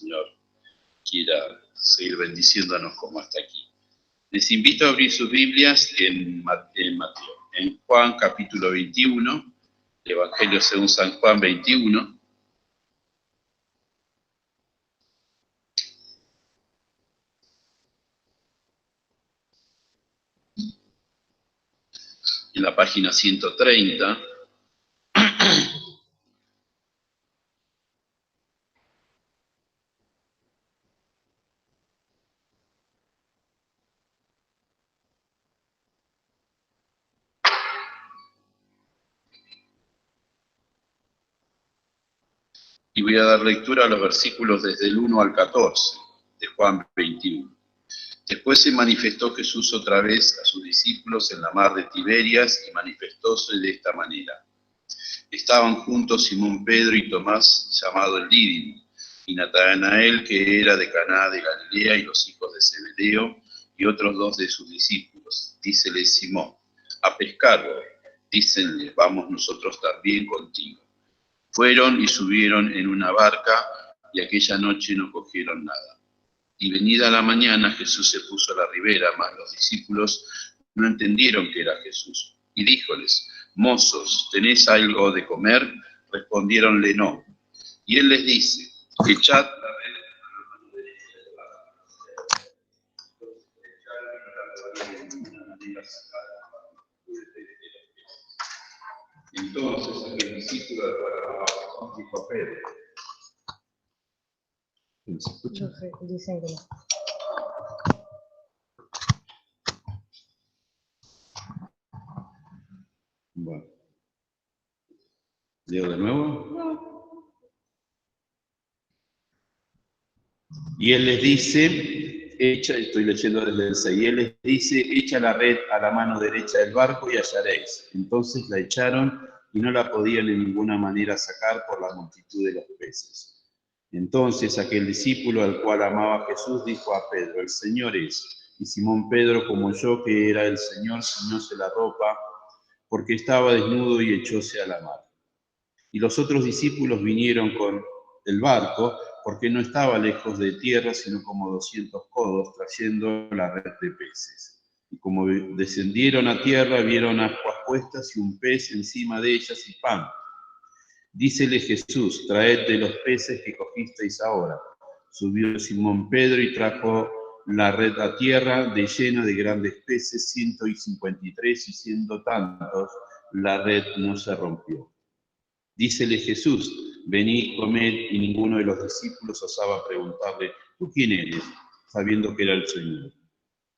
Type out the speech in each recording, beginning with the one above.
Señor quiera seguir bendiciéndonos como hasta aquí. Les invito a abrir sus Biblias en Mateo, en Juan capítulo 21, Evangelio según San Juan 21. En la página 130. Y voy a dar lectura a los versículos desde el 1 al 14 de Juan 21. Después se manifestó Jesús otra vez a sus discípulos en la mar de Tiberias y manifestóse de esta manera. Estaban juntos Simón Pedro y Tomás, llamado el Dídimo, y Natanael, que era de Caná de Galilea, y los hijos de Zebedeo, y otros dos de sus discípulos. Dícele Simón: a pescar voy. Dícenle: vamos nosotros también contigo. Fueron y subieron en una barca, y aquella noche no cogieron nada. Y venida la mañana, Jesús se puso a la ribera, mas los discípulos no entendieron que era Jesús. Y díjoles: mozos, ¿tenéis algo de comer? Respondiéronle: no. Y él les dice: echad la red a la mano derecha del barco. Entonces aquel discípulo de Jesús dijo a Pedro: ¿se escucha? Dicen que no. Bueno. ¿Leo de nuevo? No. Y él les dice, estoy leyendo desde el 6, y él les dice: echa la red a la mano derecha del barco y hallaréis. Entonces la echaron y no la podían en ninguna manera sacar por la multitud de los peces. Entonces aquel discípulo al cual amaba Jesús dijo a Pedro: el Señor es. Y Simón Pedro, como yo que era el Señor, ciñóse la ropa, porque estaba desnudo, y echóse a la mar. Y los otros discípulos vinieron con el barco, porque no estaba lejos de tierra, sino como 200 codos, trayendo la red de peces. Y como descendieron a tierra, vieron ascuas puestas y un pez encima de ellas y pan. Dícele Jesús: traed de los peces que cogisteis ahora. Subió Simón Pedro y trajo la red a tierra, de llena de grandes peces, 153, y siendo tantos, la red no se rompió. Dícele Jesús: venid, comed, y ninguno de los discípulos osaba preguntarle: ¿tú quién eres?, sabiendo que era el Señor.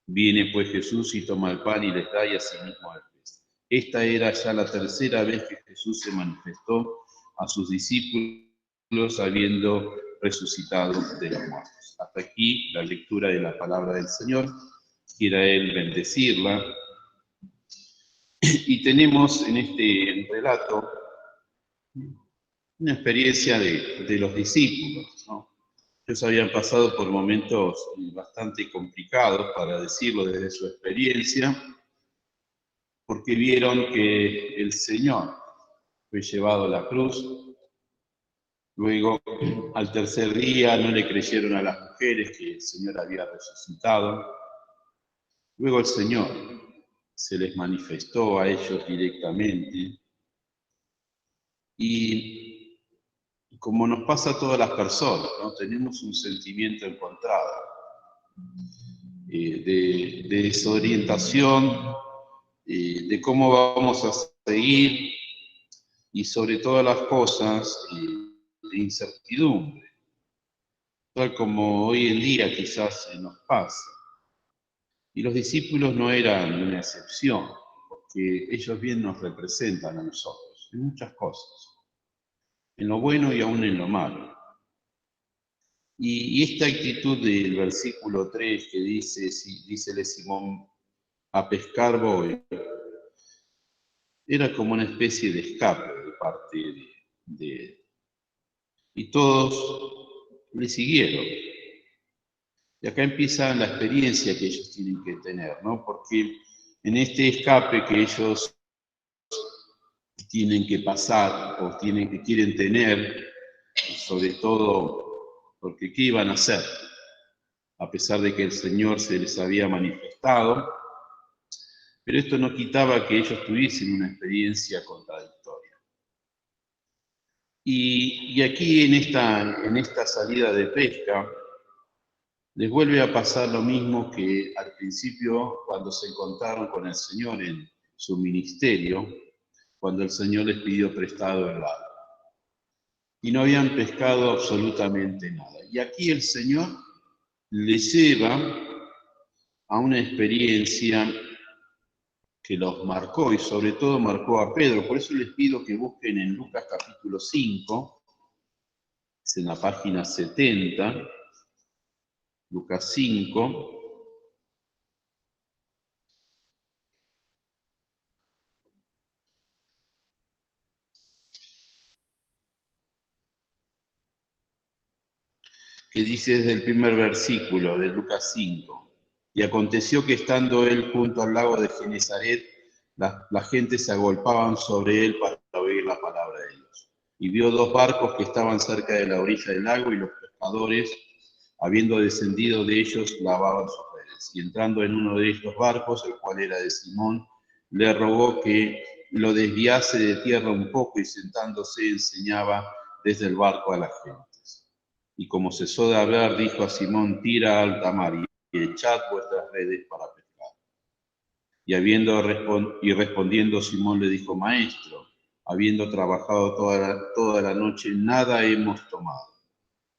Viene pues Jesús y toma el pan y les da, y asimismo al pez. Esta era ya la tercera vez que Jesús se manifestó a sus discípulos, habiendo resucitado de los muertos. Hasta aquí la lectura de la palabra del Señor. Quiera Él bendecirla. Y tenemos en este relato una experiencia de los discípulos, ¿no? Ellos habían pasado por momentos bastante complicados, para decirlo desde su experiencia, porque vieron que el Señor fue llevado a la cruz. Luego, al tercer día, no le creyeron a las mujeres que el Señor había resucitado. Luego el Señor se les manifestó a ellos directamente. Y como nos pasa a todas las personas, ¿no? Tenemos un sentimiento encontrado de desorientación, de cómo vamos a seguir, y sobre todas las cosas, de incertidumbre, tal como hoy en día quizás nos pasa. Y los discípulos no eran una excepción, porque ellos bien nos representan a nosotros en muchas cosas, en lo bueno y aún en lo malo. Y esta actitud del versículo 3 que dice: dícele Simón: a pescar voy, era como una especie de escape de parte de él. Y todos le siguieron. Y acá empieza la experiencia que ellos tienen que tener, ¿no? Porque en este escape que ellos tienen que pasar, o quieren tener, sobre todo porque ¿qué iban a hacer? A pesar de que el Señor se les había manifestado, pero esto no quitaba que ellos tuviesen una experiencia contradictoria. Y aquí en esta salida de pesca, les vuelve a pasar lo mismo que al principio cuando se encontraron con el Señor en su ministerio, cuando el Señor les pidió prestado el barco. Y no habían pescado absolutamente nada. Y aquí el Señor les lleva a una experiencia que los marcó y sobre todo marcó a Pedro. Por eso les pido que busquen en Lucas capítulo 5, es en la página 70, Lucas 5, que dice desde el primer versículo de Lucas 5. Y aconteció que estando él junto al lago de Genesaret, la gente se agolpaban sobre él para oír la palabra de Dios. Y vio dos barcos que estaban cerca de la orilla del lago, y los pescadores, habiendo descendido de ellos, lavaban sus redes. Y entrando en uno de estos barcos, el cual era de Simón, le rogó que lo desviase de tierra un poco, y sentándose enseñaba desde el barco a la gente. Y como cesó de hablar, dijo a Simón: tira a alta mar y echad vuestras redes para pescar. Y respondiendo Simón le dijo: Maestro, habiendo trabajado toda la noche, nada hemos tomado,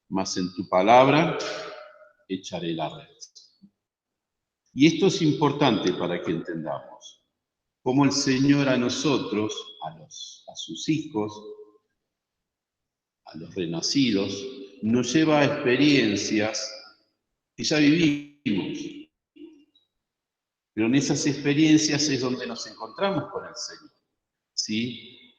mas en tu palabra echaré la red. Y esto es importante para que entendamos cómo el Señor a nosotros, a sus hijos, a los renacidos, nos lleva a experiencias que ya vivimos. Pero en esas experiencias es donde nos encontramos con el Señor, ¿sí?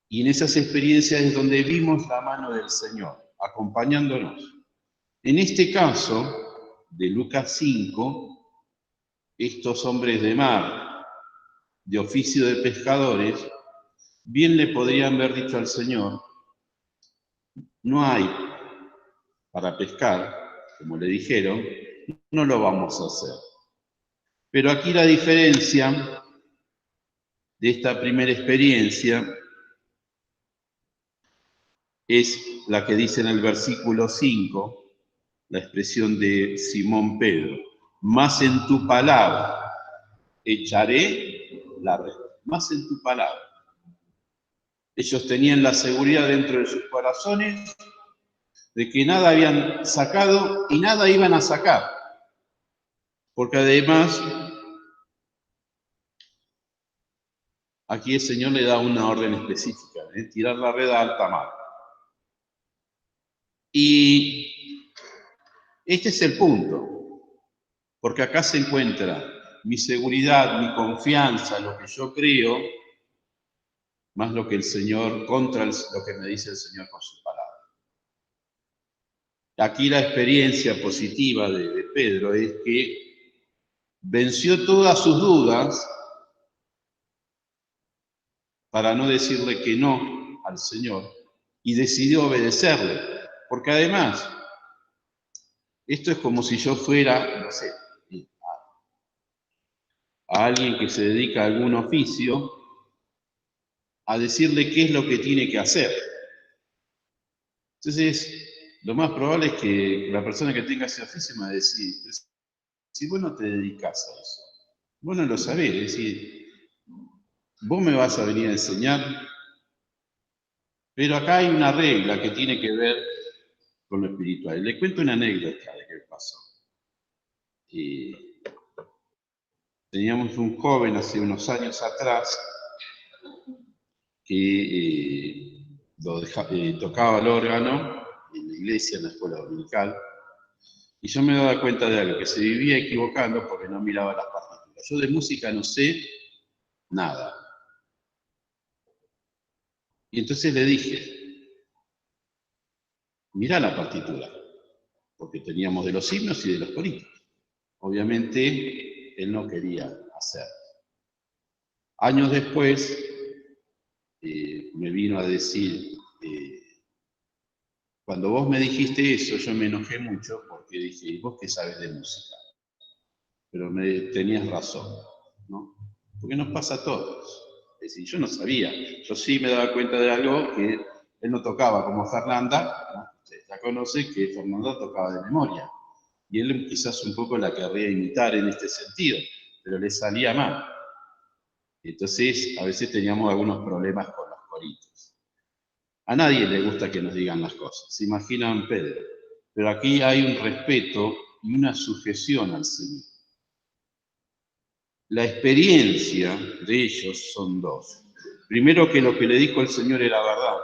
Y en esas experiencias es donde vimos la mano del Señor, acompañándonos. En este caso, de Lucas 5, estos hombres de mar, de oficio de pescadores, bien le podrían haber dicho al Señor: no hay para pescar, como le dijeron, no lo vamos a hacer. Pero aquí la diferencia de esta primera experiencia es la que dice en el versículo 5, la expresión de Simón Pedro: más en tu palabra echaré la red, más en tu palabra. Ellos tenían la seguridad dentro de sus corazones de que nada habían sacado y nada iban a sacar, porque además aquí el Señor le da una orden específica, tirar la red a alta mar. Y este es el punto, porque acá se encuentra mi seguridad, mi confianza, lo que yo creo, más lo que el Señor, contra lo que me dice el Señor con su palabra. Aquí la experiencia positiva de Pedro es que venció todas sus dudas para no decirle que no al Señor y decidió obedecerle, porque además esto es como si yo fuera, no sé, a alguien que se dedica a algún oficio, a decirle qué es lo que tiene que hacer. Entonces, lo más probable es que la persona que tenga ese oficio me va a decir: si vos no te dedicas a eso, vos no lo sabés, es decir, vos me vas a venir a enseñar. Pero acá hay una regla que tiene que ver con lo espiritual. Le cuento una anécdota de qué pasó. Teníamos un joven hace unos años atrás que tocaba el órgano en la iglesia, en la escuela dominical, y yo me daba cuenta de algo, que se vivía equivocando porque no miraba las partituras. Yo de música no sé nada. Y entonces le dije: mirá la partitura, porque teníamos de los himnos y de los coritos. Obviamente él no quería hacer. Años después me vino a decir: Cuando vos me dijiste eso, yo me enojé mucho porque dije, ¿y vos qué sabes de música? Pero tenías razón, ¿no? Porque nos pasa a todos. Es decir, yo no sabía, yo sí me daba cuenta de algo que él no tocaba como Fernanda, ¿no? Ustedes ya conocen que Fernanda tocaba de memoria. Y él quizás un poco la querría imitar en este sentido, pero le salía mal. Entonces, a veces teníamos algunos problemas con los coritos. A nadie le gusta que nos digan las cosas, se imaginan Pedro. Pero aquí hay un respeto y una sujeción al Señor. La experiencia de ellos son dos. Primero, que lo que le dijo el Señor era verdad.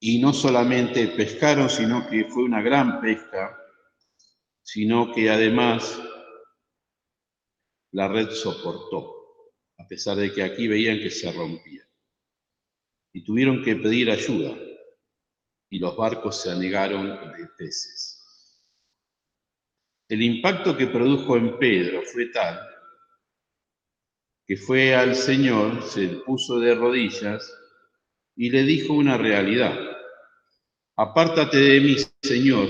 Y no solamente pescaron, sino que fue una gran pesca, sino que además la red soportó, a pesar de que aquí veían que se rompía. Y tuvieron que pedir ayuda, y los barcos se anegaron de peces. El impacto que produjo en Pedro fue tal que fue al Señor, se puso de rodillas y le dijo una realidad: apártate de mí, Señor,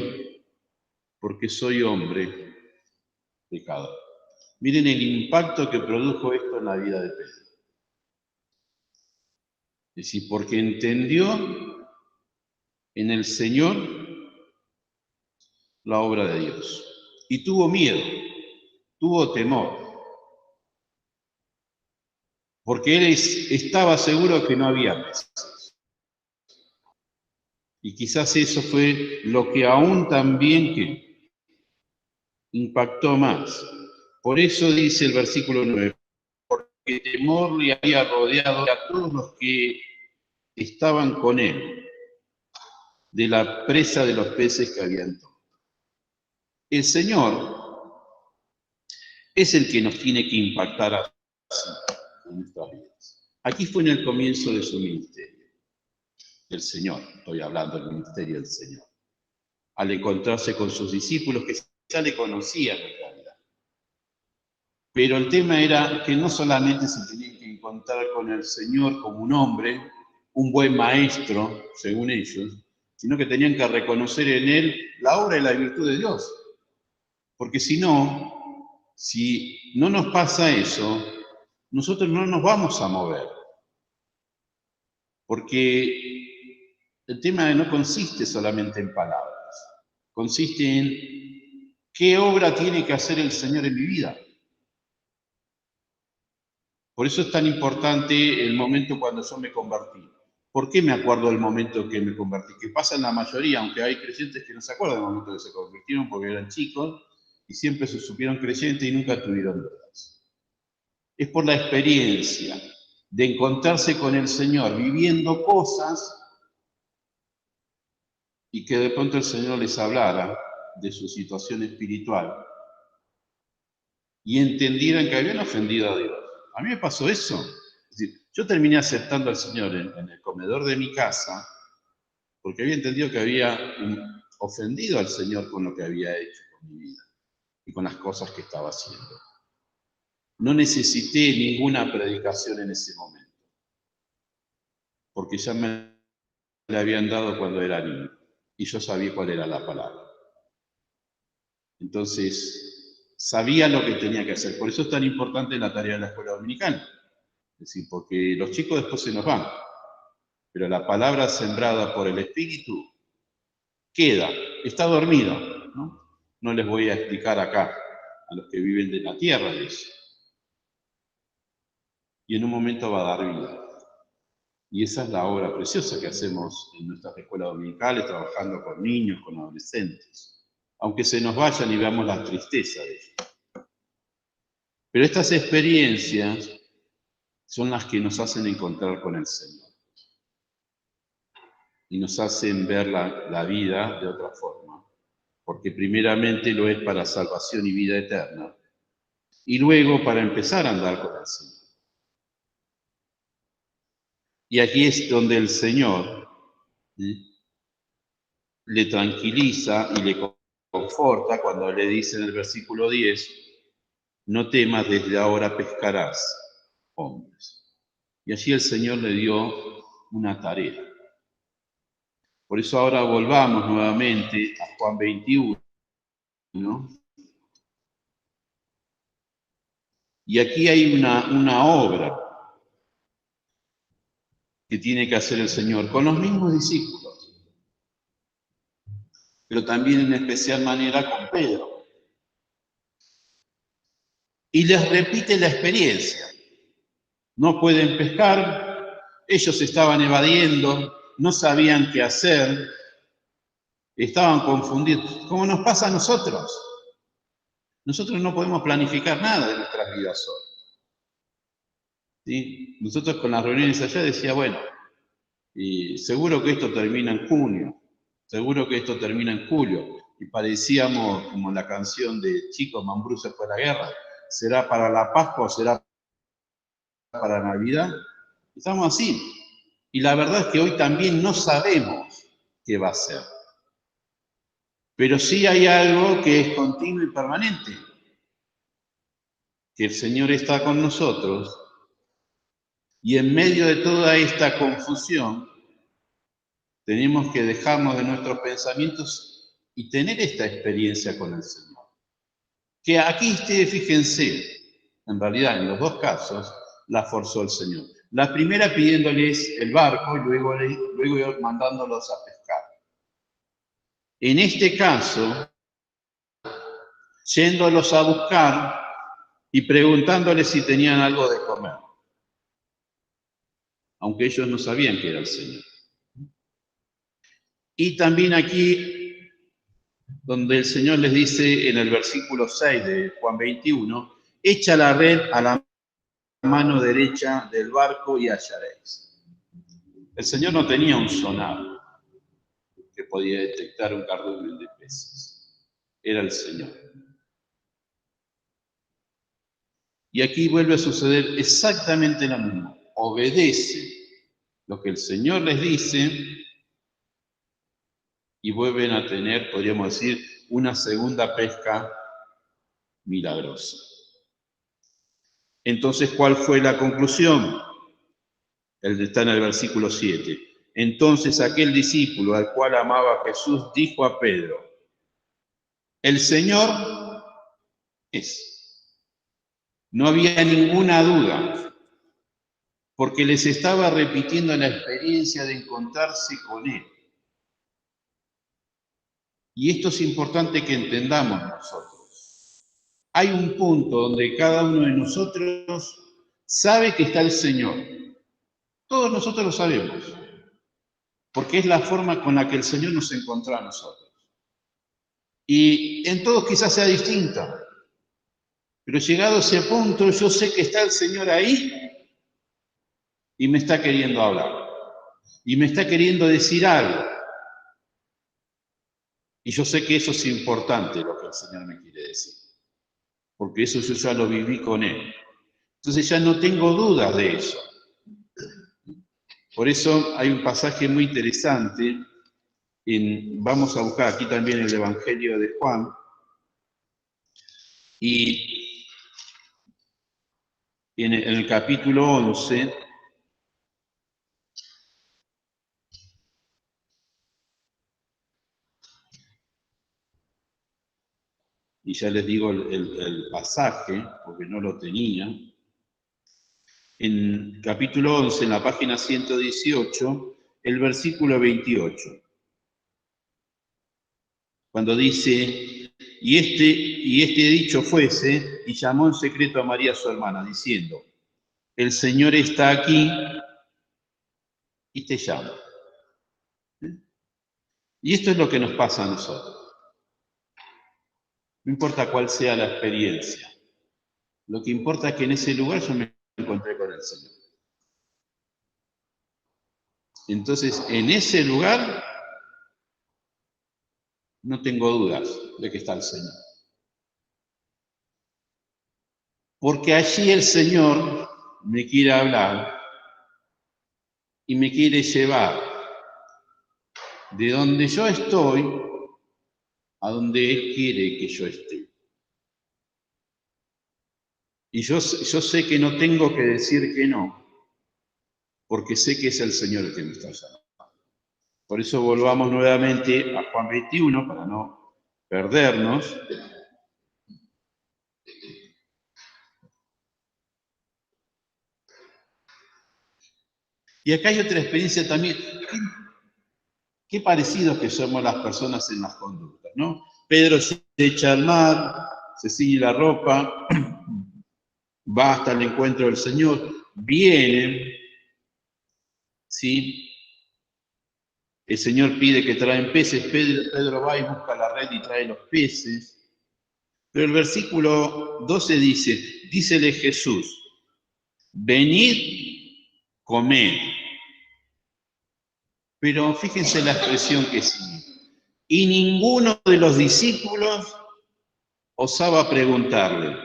porque soy hombre pecador. Miren el impacto que produjo esto en la vida de Pedro. Es decir, porque entendió en el Señor la obra de Dios. Y tuvo miedo, tuvo temor, porque él estaba seguro que no había peces. Y quizás eso fue lo que aún también que impactó más. Por eso dice el versículo 9, porque temor le había rodeado a todos los que estaban con él, de la presa de los peces que habían tomado. El Señor es el que nos tiene que impactar así en nuestras vidas. Aquí fue en el comienzo de su ministerio, el Señor, estoy hablando del ministerio del Señor, al encontrarse con sus discípulos que ya le conocían en realidad. Pero el tema era que no solamente se tenían que encontrar con el Señor como un hombre, un buen maestro, según ellos, sino que tenían que reconocer en él la obra y la virtud de Dios. Porque si no nos pasa eso, nosotros no nos vamos a mover. Porque el tema no consiste solamente en palabras, consiste en qué obra tiene que hacer el Señor en mi vida. Por eso es tan importante el momento cuando yo me convertí. ¿Por qué me acuerdo del momento que me convertí? Que pasa en la mayoría, aunque hay creyentes que no se acuerdan del momento que se convirtieron porque eran chicos y siempre se supieron creyentes y nunca tuvieron dudas. Es por la experiencia de encontrarse con el Señor viviendo cosas y que de pronto el Señor les hablara de su situación espiritual y entendieran que habían ofendido a Dios. A mí me pasó eso. Es decir, yo terminé aceptando al Señor en el comedor de mi casa porque había entendido que había ofendido al Señor con lo que había hecho con mi vida y con las cosas que estaba haciendo. No necesité ninguna predicación en ese momento, porque ya me la habían dado cuando era niño y yo sabía cuál era la palabra. Entonces, sabía lo que tenía que hacer. Por eso es tan importante la tarea de la escuela dominical. Es decir, porque los chicos después se nos van, pero la palabra sembrada por el Espíritu queda, está dormido, ¿no? No les voy a explicar acá a los que viven de la tierra de eso. Y en un momento va a dar vida. Y esa es la obra preciosa que hacemos en nuestras escuelas dominicales, trabajando con niños, con adolescentes. Aunque se nos vayan y veamos la tristeza de ellos. Pero estas experiencias son las que nos hacen encontrar con el Señor. Y nos hacen ver la vida de otra forma. Porque primeramente lo es para salvación y vida eterna. Y luego para empezar a andar con el Señor. Y aquí es donde el Señor le tranquiliza y le conforta cuando le dice en el versículo 10, no temas, desde ahora pescarás hombres. Y allí el Señor le dio una tarea. Por eso ahora volvamos nuevamente a Juan 21, ¿no? Y aquí hay una obra que tiene que hacer el Señor con los mismos discípulos, pero también en especial manera con Pedro. Y les repite la experiencia. No pueden pescar, ellos estaban evadiendo, no sabían qué hacer, estaban confundidos, como nos pasa a nosotros. Nosotros no podemos planificar nada de nuestras vidas solos. ¿Sí? Nosotros con las reuniones allá decía, bueno, y seguro que esto termina en junio, seguro que esto termina en julio. Y parecíamos como la canción de Chico Mambrú se fue a la guerra. ¿Será para la Pascua o será para Navidad? Estamos así. Y la verdad es que hoy también no sabemos qué va a ser. Pero sí hay algo que es continuo y permanente. Que el Señor está con nosotros y en medio de toda esta confusión tenemos que dejarnos de nuestros pensamientos y tener esta experiencia con el Señor. Que aquí ustedes fíjense, en realidad en los dos casos la forzó el Señor. La primera pidiéndoles el barco y luego mandándolos a pescar. En este caso, yéndolos a buscar y preguntándoles si tenían algo de comer, aunque ellos no sabían que era el Señor. Y también aquí, donde el Señor les dice en el versículo 6 de Juan 21, echa la red a la mano derecha del barco y hallaréis. El Señor no tenía un sonar que podía detectar un cardumen de peces. Era el Señor. Y aquí vuelve a suceder exactamente lo mismo. Obedece lo que el Señor les dice y vuelven a tener, podríamos decir, una segunda pesca milagrosa. Entonces, ¿cuál fue la conclusión? Está en el versículo 7. Entonces aquel discípulo al cual amaba Jesús dijo a Pedro, el Señor es. No había ninguna duda, porque les estaba repitiendo la experiencia de encontrarse con Él. Y esto es importante que entendamos nosotros. Hay un punto donde cada uno de nosotros sabe que está el Señor. Todos nosotros lo sabemos, porque es la forma con la que el Señor nos encontró a nosotros. Y en todos quizás sea distinta, pero llegado a ese punto yo sé que está el Señor ahí y me está queriendo hablar, y me está queriendo decir algo. Y yo sé que eso es importante lo que el Señor me quiere decir, porque eso yo ya lo viví con Él. Entonces ya no tengo dudas de eso. Por eso hay un pasaje muy interesante, vamos a buscar aquí también el Evangelio de Juan, y en el capítulo 11, y ya les digo el pasaje, porque no lo tenía, en capítulo 11, en la página 118, el versículo 28, cuando dice, y este dicho fuese, y llamó en secreto a María su hermana, diciendo, el Señor está aquí y te llama. Y esto es lo que nos pasa a nosotros. No importa cuál sea la experiencia. Lo que importa es que en ese lugar yo me encontré con el Señor. Entonces, en ese lugar no tengo dudas de que está el Señor. Porque allí el Señor me quiere hablar y me quiere llevar de donde yo estoy a donde Él quiere que yo esté. Y yo sé que no tengo que decir que no, porque sé que es el Señor el que me está llamando. Por eso volvamos nuevamente a Juan 21 para no perdernos. Y acá hay otra experiencia también. Qué parecidos que somos las personas en las conductas, ¿no? Pedro se echa al mar, se ciñe la ropa, va hasta el encuentro del Señor, viene, ¿sí? El Señor pide que traen peces, Pedro va y busca la red y trae los peces. Pero el versículo 12 dice, dícele Jesús, venid, comed. Pero fíjense la expresión que sigue. Y ninguno de los discípulos osaba preguntarle,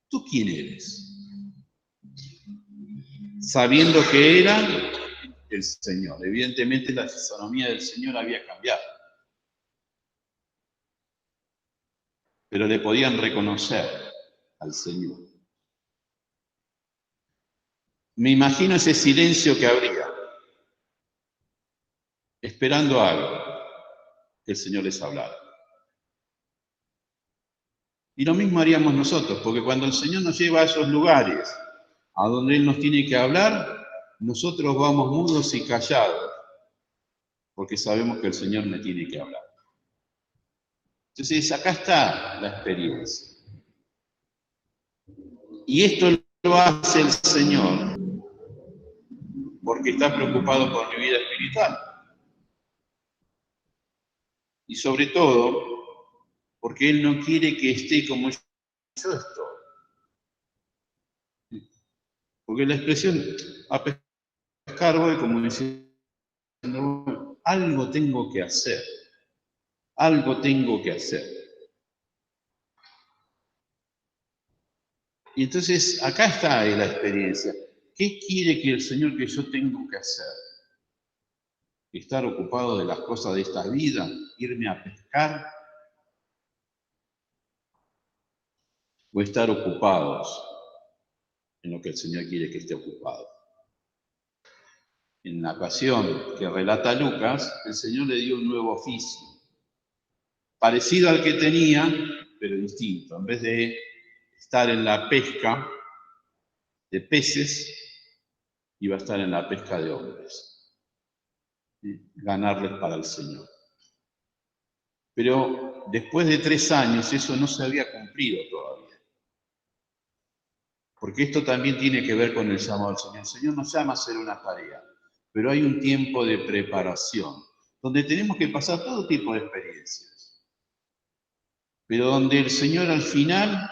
¿tú quién eres? Sabiendo que era el Señor. Evidentemente la fisonomía del Señor había cambiado. Pero le podían reconocer al Señor. Me imagino ese silencio que habría, esperando algo, que el Señor les hablara. Y lo mismo haríamos nosotros, porque cuando el Señor nos lleva a esos lugares, a donde Él nos tiene que hablar, nosotros vamos mudos y callados, porque sabemos que el Señor me tiene que hablar. Entonces, acá está la experiencia. Y esto lo hace el Señor porque está preocupado por mi vida espiritual. Y sobre todo, porque Él no quiere que esté como yo estoy. Porque la expresión a pescar voy como diciendo, algo tengo que hacer. Algo tengo que hacer. Y entonces acá está la experiencia. ¿Qué quiere que el Señor que yo tengo que hacer? ¿Estar ocupado de las cosas de esta vida? ¿Irme a pescar? ¿O estar ocupados en lo que el Señor quiere que esté ocupado? En la ocasión que relata Lucas, el Señor le dio un nuevo oficio, parecido al que tenía, pero distinto. En vez de estar en la pesca de peces, iba a estar en la pesca de hombres, ganarles para el Señor. Pero después de 3 años eso no se había cumplido todavía. Porque esto también tiene que ver con el llamado del Señor. El Señor nos llama a hacer una tarea, pero hay un tiempo de preparación, donde tenemos que pasar todo tipo de experiencias. Pero donde el Señor al final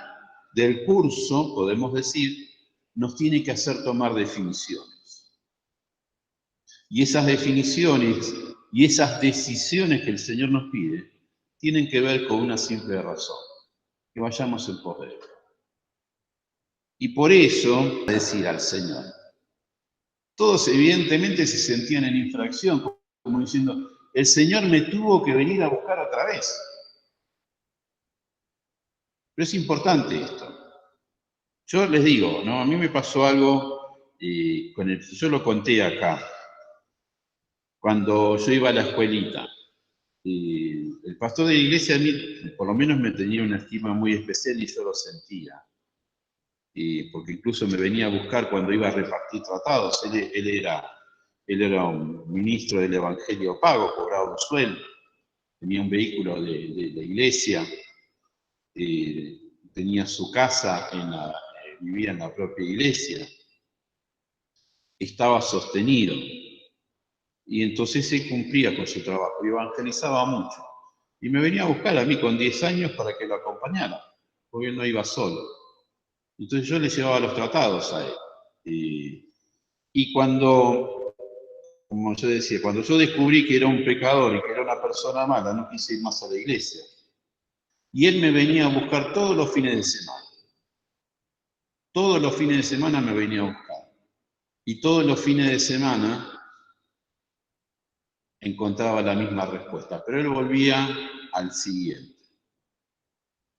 del curso, podemos decir, nos tiene que hacer tomar definiciones. Y esas definiciones y esas decisiones que el Señor nos pide tienen que ver con una simple razón, que vayamos en pos de Él. Y por eso, decir al Señor, todos evidentemente se sentían en infracción, como diciendo, el Señor me tuvo que venir a buscar otra vez. Pero es importante esto. Yo les digo, ¿no? A mí me pasó algo, yo lo conté acá, cuando yo iba a la escuelita. El pastor de la iglesia a mí, por lo menos me tenía una estima muy especial y yo lo sentía. Porque incluso me venía a buscar cuando iba a repartir tratados. Él era un ministro del Evangelio pago, cobraba un sueldo, tenía un vehículo de la iglesia, tenía su casa, vivía en la propia iglesia, estaba sostenido. Y entonces él cumplía con su trabajo, evangelizaba mucho. Y me venía a buscar a mí con 10 años para que lo acompañara, porque él no iba solo. Entonces yo le llevaba los tratados a él. Y cuando, como yo decía, cuando yo descubrí que era un pecador y que era una persona mala, no quise ir más a la iglesia. Y él me venía a buscar todos los fines de semana. Todos los fines de semana me venía a buscar. Y todos los fines de semana encontraba la misma respuesta, pero él volvía al siguiente.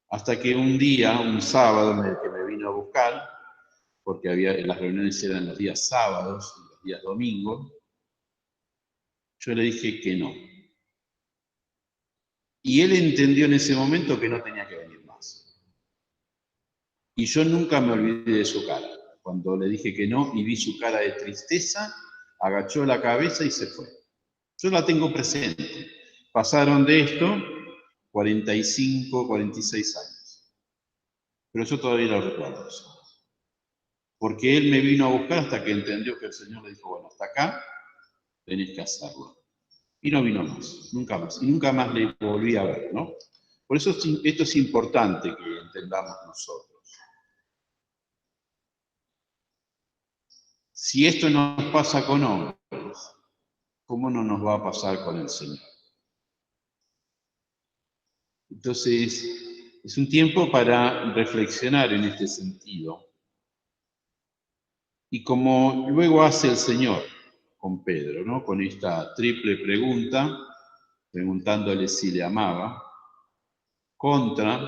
Hasta que un día, un sábado, que me vino a buscar, porque las reuniones eran los días sábados y los días domingos, Yo le dije que no. Y él entendió en ese momento que no tenía que venir más. Y yo nunca me olvidé de su cara. Cuando le dije que no y vi su cara de tristeza, agachó la cabeza y se fue. Yo la tengo presente. Pasaron de esto 45, 46 años. Pero yo todavía lo recuerdo eso. Porque él me vino a buscar hasta que entendió que el Señor le dijo, bueno, hasta acá tenés que hacerlo. Y no vino más, nunca más. Y nunca más le volví a ver, ¿no? Por eso esto es importante que entendamos nosotros. Si esto nos pasa con hombres, ¿cómo no nos va a pasar con el Señor? Entonces, es un tiempo para reflexionar en este sentido. Y como luego hace el Señor con Pedro, ¿no? Con esta triple pregunta, preguntándole si le amaba, contra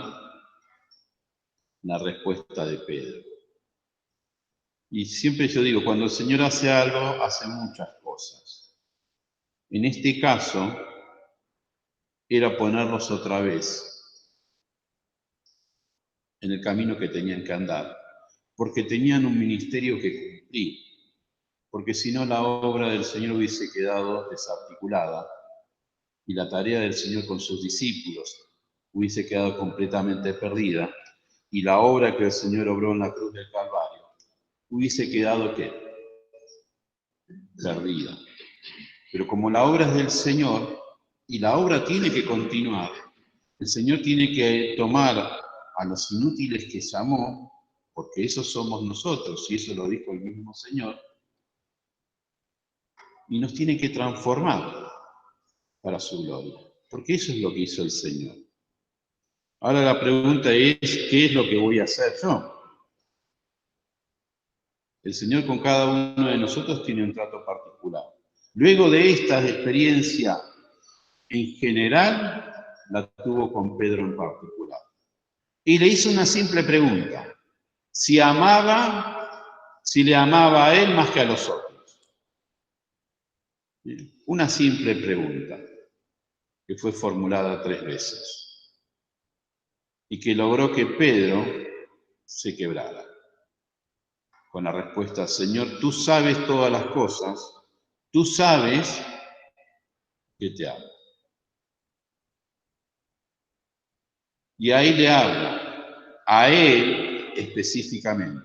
la respuesta de Pedro. Y siempre yo digo, cuando el Señor hace algo, hace muchas cosas. En este caso, era ponerlos otra vez en el camino que tenían que andar, porque tenían un ministerio que cumplir, porque si no la obra del Señor hubiese quedado desarticulada y la tarea del Señor con sus discípulos hubiese quedado completamente perdida y la obra que el Señor obró en la cruz del Calvario hubiese quedado ¿qué? Perdida. Pero como la obra es del Señor y la obra tiene que continuar, el Señor tiene que tomar a los inútiles que llamó, porque esos somos nosotros, y eso lo dijo el mismo Señor, y nos tiene que transformar para su gloria, porque eso es lo que hizo el Señor. Ahora la pregunta es, ¿qué es lo que voy a hacer yo? El Señor con cada uno de nosotros tiene un trato particular. Luego de esta experiencia en general, la tuvo con Pedro en particular. Y le hizo una simple pregunta. Si le amaba a él más que a los otros. Una simple pregunta que fue formulada 3 veces y que logró que Pedro se quebrara con la respuesta, Señor, tú sabes todas las cosas, tú sabes que te amo. Y ahí le habla, a él específicamente.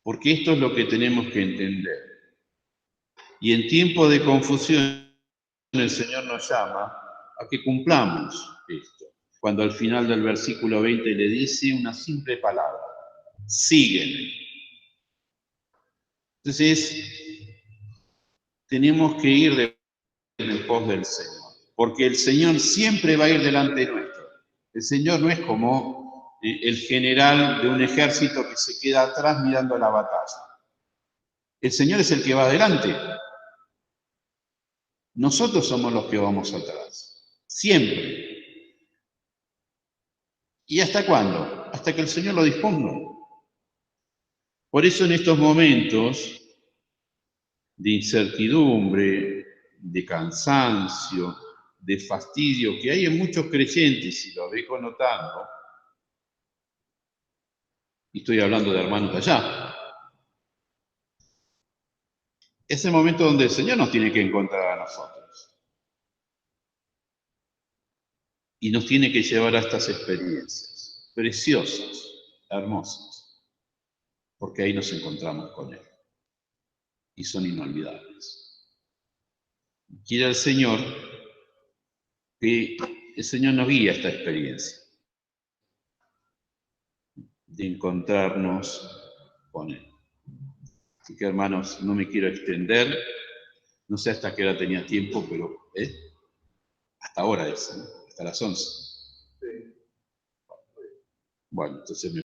Porque esto es lo que tenemos que entender. Y en tiempo de confusión, el Señor nos llama a que cumplamos esto. Cuando al final del versículo 20 le dice una simple palabra, sígueme. Entonces, tenemos que ir en pos del Señor, porque el Señor siempre va a ir delante nuestro. El Señor no es como el general de un ejército que se queda atrás mirando la batalla. El Señor es el que va adelante. Nosotros somos los que vamos atrás. Siempre. ¿Y hasta cuándo? Hasta que el Señor lo disponga. Por eso en estos momentos de incertidumbre, de cansancio, de fastidio que hay en muchos creyentes, y lo dejo notando, y estoy hablando de hermanos de allá, es el momento donde el Señor nos tiene que encontrar a nosotros. Y nos tiene que llevar a estas experiencias preciosas, hermosas, porque ahí nos encontramos con Él. Y son inolvidables. Quiere el Señor que el Señor nos guíe a esta experiencia de encontrarnos con Él. Así que, hermanos, no me quiero extender, no sé hasta qué hora tenía tiempo, pero hasta ahora es, ¿no? Hasta las 11. Bueno, entonces